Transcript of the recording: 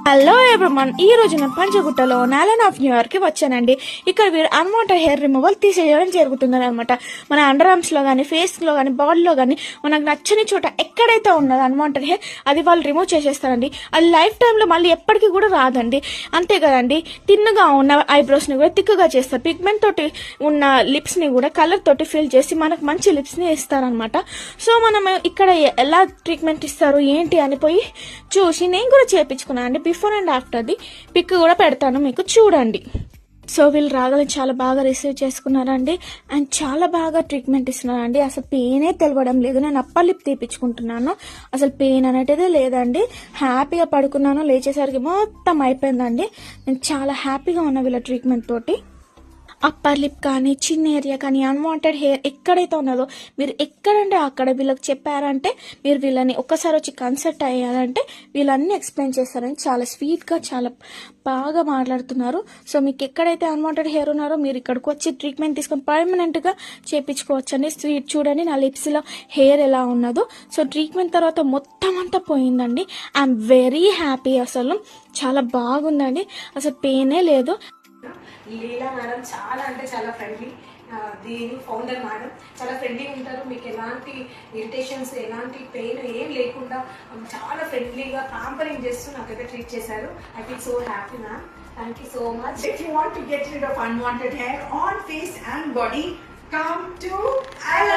Hello everyone, ఈ రోజు నేను పంచగుట్టలో నాలన్ ఆఫ్ న్యూయార్క్ కి వచ్చానండి. ఇక్కడ వీరు అన్వాంటెడ్ హెయిర్ రిమూవల్ తీసేయడం జరుగుతుంది అనమాట. మన అండర్ ఆర్మ్స్ లో కానీ, ఫేస్ లో కానీ, బాడీలో కానీ మనకు నచ్చని చోట ఎక్కడైతే ఉన్నదో అన్వాంటెడ్ హెయిర్ అది వాళ్ళు రిమూవ్ చేసేస్తారండి. అది లైఫ్ టైంలో మళ్ళీ ఎప్పటికీ కూడా రాదండి. అంతే కదండి, తిన్నుగా ఉన్న ఐబ్రోస్ ని కూడా థిక్గా చేస్తారు. పిగ్మెంట్ తోటి ఉన్న లిప్స్ ని కూడా కలర్ తోటి ఫిల్ చేసి మనకు మంచి లిప్స్ ని ఇస్తారనమాట. సో మనం ఇక్కడ ఎలా ట్రీట్మెంట్ ఇస్తారు ఏంటి అని పోయి చూసి నేను కూడా చేయించుకున్నాను అండి. బిఫోర్ అండ్ ఆఫ్టర్ది పిక్ కూడా పెడతాను, మీకు చూడండి. సో వీళ్ళు రాగానే చాలా బాగా రిసీవ్ చేసుకున్నారండి అండ్ చాలా బాగా ట్రీట్మెంట్ ఇస్తున్నారండి. అసలు పెయినే తెలవడం లేదు. నేను అప్పర్ లిప్ తీపించుకుంటున్నాను, అసలు పెయిన్ అనేటిదే లేదండి. హ్యాపీగా పడుకున్నాను, లేచేసరికి మొత్తం అయిపోయిందండి. నేను చాలా హ్యాపీగా ఉన్నా వీళ్ళ ట్రీట్మెంట్ తోటి. అప్పర్ లిప్ కానీ, చిన్న ఏరియా కానీ, అన్వాంటెడ్ హెయిర్ ఎక్కడైతే ఉన్నదో మీరు ఎక్కడంటే అక్కడ వీళ్ళకి చెప్పారంటే, మీరు వీళ్ళని ఒక్కసారి వచ్చి కన్సల్ట్ అయ్యారంటే వీళ్ళన్నీ ఎక్స్ప్లెయిన్ చేస్తారని చాలా స్వీట్గా చాలా బాగా మాట్లాడుతున్నారు. సో మీకు ఎక్కడైతే అన్వాంటెడ్ హెయిర్ ఉన్నారో మీరు ఇక్కడికి వచ్చి ట్రీట్మెంట్ తీసుకొని పర్మనెంట్గా చేయించుకోవచ్చండి. స్వీట్ చూడండి నా లిప్స్లో హెయిర్ ఎలా ఉన్నదో. సో ట్రీట్మెంట్ తర్వాత మొత్తం అంతా పోయిందండి. ఐఎమ్ వెరీ హ్యాపీ, అసలు చాలా బాగుందండి, అసలు పెయినే లేదు. లీలా మేడం చాలా అంటే చాలా ఫ్రెండ్లీ, దీని ఫౌండర్ మేడం చాలా ఫ్రెండ్లీ ఉంటారు. మీకు ఎలాంటి ఇరిటేషన్స్, ఎలాంటి పెయిన్ ఏం లేకుండా చాలా ఫ్రెండ్లీగా పాంపరింగ్ చేస్తూ నాకైతే ట్రీట్ చేశారు. I feel so happy ma'am, thank you so much. If you want to get rid of unwanted hair on face and body, come to Alan.